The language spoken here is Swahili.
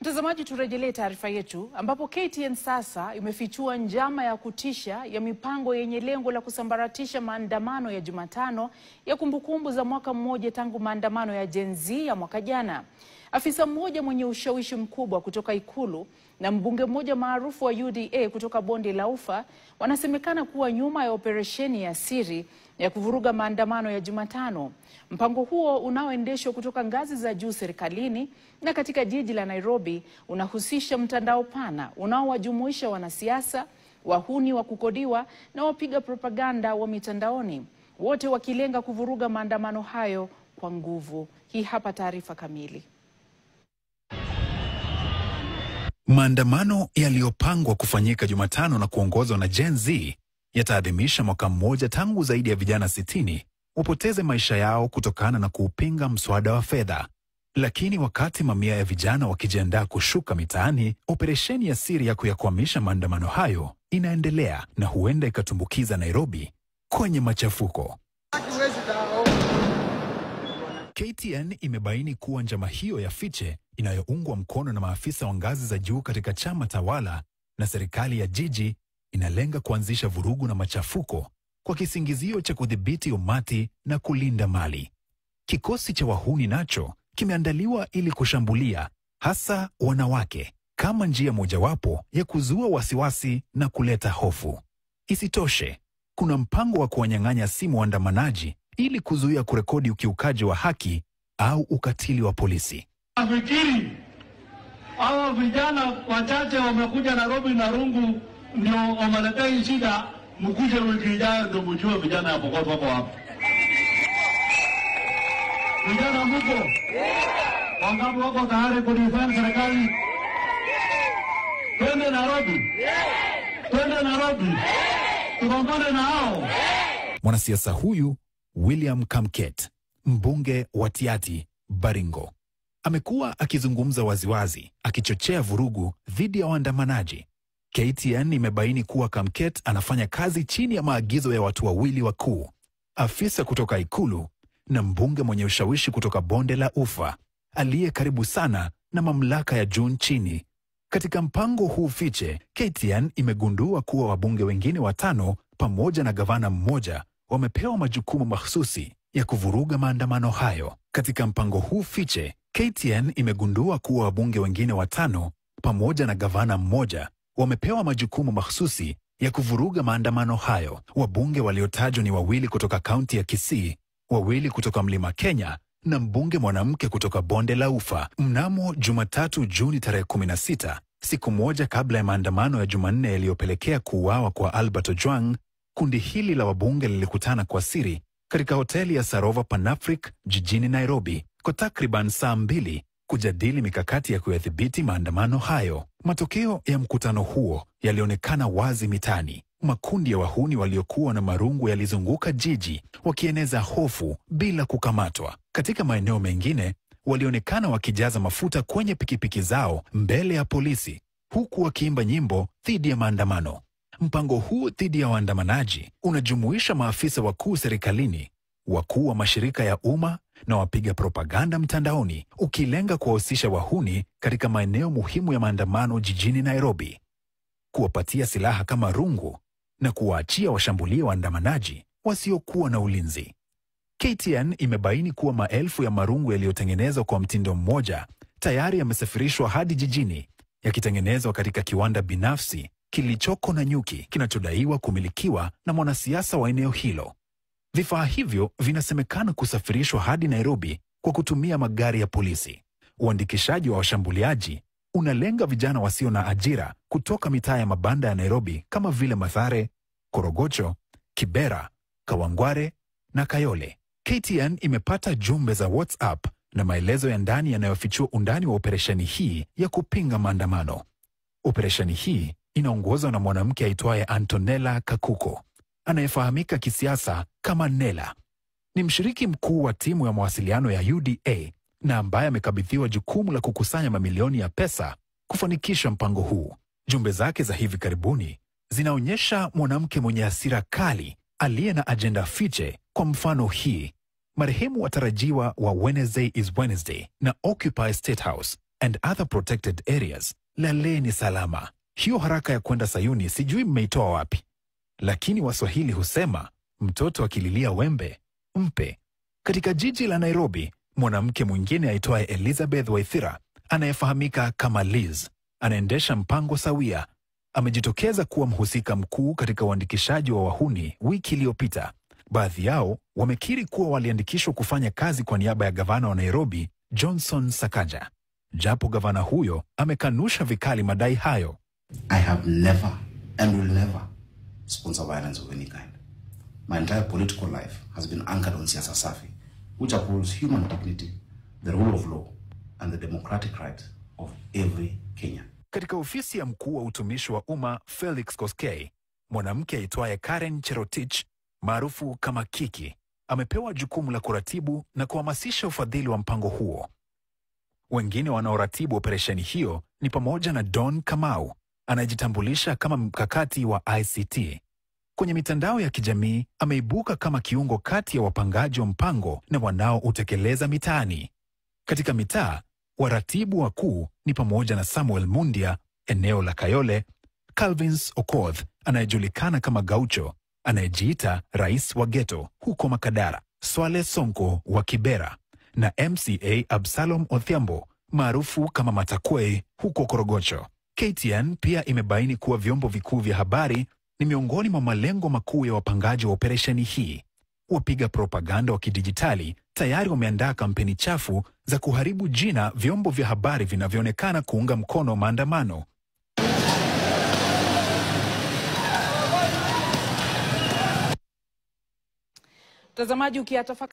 Mtazamaji, turejelee taarifa yetu ambapo KTN sasa imefichua njama ya kutisha ya mipango yenye lengo la kusambaratisha maandamano ya Jumatano ya kumbukumbu za mwaka mmoja tangu maandamano ya Gen Z ya mwaka jana. Afisa mmoja mwenye ushawishi mkubwa kutoka Ikulu na mbunge mmoja maarufu wa UDA kutoka Bonde la Ufa wanasemekana kuwa nyuma ya operesheni ya siri ya kuvuruga maandamano ya Jumatano. Mpango huo unaoendeshwa kutoka ngazi za juu serikalini na katika jiji la Nairobi unahusisha mtandao pana unaowajumuisha wanasiasa, wahuni wa kukodiwa na wapiga propaganda wa mitandaoni, wote wakilenga kuvuruga maandamano hayo kwa nguvu. Hii hapa taarifa kamili. Maandamano yaliyopangwa kufanyika Jumatano na kuongozwa na Gen Z yataadhimisha mwaka mmoja tangu zaidi ya vijana 60 wapoteze maisha yao kutokana na kuupinga mswada wa fedha. Lakini wakati mamia ya vijana wakijiandaa kushuka mitaani, operesheni ya siri ya kuyakwamisha maandamano hayo inaendelea na huenda ikatumbukiza Nairobi kwenye machafuko. KTN imebaini kuwa njama hiyo ya fiche inayoungwa mkono na maafisa wa ngazi za juu katika chama tawala na serikali ya jiji inalenga kuanzisha vurugu na machafuko kwa kisingizio cha kudhibiti umati na kulinda mali. Kikosi cha wahuni nacho kimeandaliwa ili kushambulia hasa wanawake kama njia mojawapo ya kuzua wasiwasi na kuleta hofu. Isitoshe, kuna mpango wa kuwanyang'anya simu waandamanaji ili kuzuia kurekodi ukiukaji wa haki au ukatili wa polisi. Nafikiri hawa vijana wachache wamekuja Nairobi na rungu ndio wameletea shida, mkuje wiki ijayo ndio mjue vijana hapo kwa wako hapo. Vijana mko? Wangapi wako tayari kudefend serikali? Twende Nairobi. Twende Nairobi. Tupambane na hao. Mwanasiasa huyu William Kamket, mbunge wa Tiaty, Baringo, amekuwa akizungumza waziwazi akichochea vurugu dhidi ya waandamanaji. KTN imebaini kuwa Kamket anafanya kazi chini ya maagizo ya watu wawili wakuu, afisa kutoka Ikulu na mbunge mwenye ushawishi kutoka Bonde la Ufa, aliye karibu sana na mamlaka ya juu nchini. Katika mpango huu fiche, KTN imegundua kuwa wabunge wengine 5 pamoja na gavana mmoja wamepewa majukumu mahsusi ya kuvuruga maandamano hayo. Katika mpango huu fiche, KTN imegundua kuwa wabunge wengine 5 pamoja na gavana mmoja wamepewa majukumu mahsusi ya kuvuruga maandamano hayo. Wabunge waliotajwa ni 2 kutoka kaunti ya Kisii, 2 kutoka Mlima Kenya na mbunge mwanamke kutoka Bonde la Ufa. Mnamo Jumatatu Juni tarehe 16, siku moja kabla ya maandamano ya Jumanne yaliyopelekea kuuawa kwa Albert Ojwang, kundi hili la wabunge lilikutana kwa siri katika hoteli ya Sarova Panafric jijini Nairobi kwa takriban saa 2 kujadili mikakati ya kuyadhibiti maandamano hayo. Matokeo ya mkutano huo yalionekana wazi mitaani. Makundi ya wahuni waliokuwa na marungu yalizunguka jiji wakieneza hofu bila kukamatwa. Katika maeneo mengine, walionekana wakijaza mafuta kwenye pikipiki zao mbele ya polisi, huku wakiimba nyimbo dhidi ya maandamano. Mpango huu dhidi ya waandamanaji unajumuisha maafisa wakuu serikalini, wakuu wa mashirika ya umma na wapiga propaganda mtandaoni, ukilenga kuwahusisha wahuni katika maeneo muhimu ya maandamano jijini Nairobi, kuwapatia silaha kama rungu na kuwaachia washambulie waandamanaji wasiokuwa na ulinzi. KTN imebaini kuwa maelfu ya marungu yaliyotengenezwa kwa mtindo mmoja tayari yamesafirishwa hadi jijini, yakitengenezwa katika kiwanda binafsi kilichoko Nanyuki kinachodaiwa kumilikiwa na mwanasiasa wa eneo hilo. Vifaa hivyo vinasemekana kusafirishwa hadi Nairobi kwa kutumia magari ya polisi. Uandikishaji wa washambuliaji unalenga vijana wasio na ajira kutoka mitaa ya mabanda ya Nairobi kama vile Mathare, Korogocho, Kibera, Kawangware na Kayole. KTN imepata jumbe za WhatsApp na maelezo ya ndani yanayofichua undani wa operesheni hii ya kupinga maandamano. Operesheni hii inaongozwa na mwanamke aitwaye Antonella Kakuko, anayefahamika kisiasa kama Nella. Ni mshiriki mkuu wa timu ya mawasiliano ya UDA na ambaye amekabidhiwa jukumu la kukusanya mamilioni ya pesa kufanikisha mpango huu. Jumbe zake za hivi karibuni zinaonyesha mwanamke mwenye hasira kali aliye na ajenda fiche. Kwa mfano hii: marehemu watarajiwa wa Wednesday is Wednesday na Occupy State House and other protected areas, laleni salama. Hiyo haraka ya kwenda Sayuni sijui mmeitoa wapi. Lakini Waswahili husema, mtoto akililia wembe, mpe. Katika jiji la Nairobi, mwanamke mwingine aitwaye Elizabeth Waithira, anayefahamika kama Liz, anaendesha mpango sawia. Amejitokeza kuwa mhusika mkuu katika uandikishaji wa wahuni wiki iliyopita. Baadhi yao wamekiri kuwa waliandikishwa kufanya kazi kwa niaba ya gavana wa Nairobi, Johnson Sakaja. Japo gavana huyo amekanusha vikali madai hayo. I have never and will never sponsor violence of any kind. My entire political life has been anchored on siasa safi, which upholds human dignity, the rule of law, and the democratic rights of every Kenyan. Katika ofisi ya mkuu wa utumishi wa umma Felix Koskei, mwanamke aitwaye Karen Cherotich, maarufu kama Kiki, amepewa jukumu la kuratibu na kuhamasisha ufadhili wa mpango huo. Wengine wanaoratibu operesheni hiyo ni pamoja na Don Kamau, anayejitambulisha kama mkakati wa ICT. Kwenye mitandao ya kijamii ameibuka kama kiungo kati ya wapangaji wa mpango na wanaoutekeleza mitaani. Katika mitaa, waratibu wakuu ni pamoja na Samuel Mundia, eneo la Kayole, Calvins Okoth, anayejulikana kama Gaucho, anayejiita rais wa ghetto huko Makadara, Swale Sonko wa Kibera, na MCA Absalom Odhiambo, maarufu kama Matakwei huko Korogocho. KTN pia imebaini kuwa vyombo vikuu vya habari ni miongoni mwa malengo makuu ya wapangaji wa operesheni hii. Wapiga propaganda wa kidijitali tayari wameandaa kampeni chafu za kuharibu jina vyombo vya habari vinavyoonekana kuunga mkono maandamano. Mtazamaji, ukiyatafakari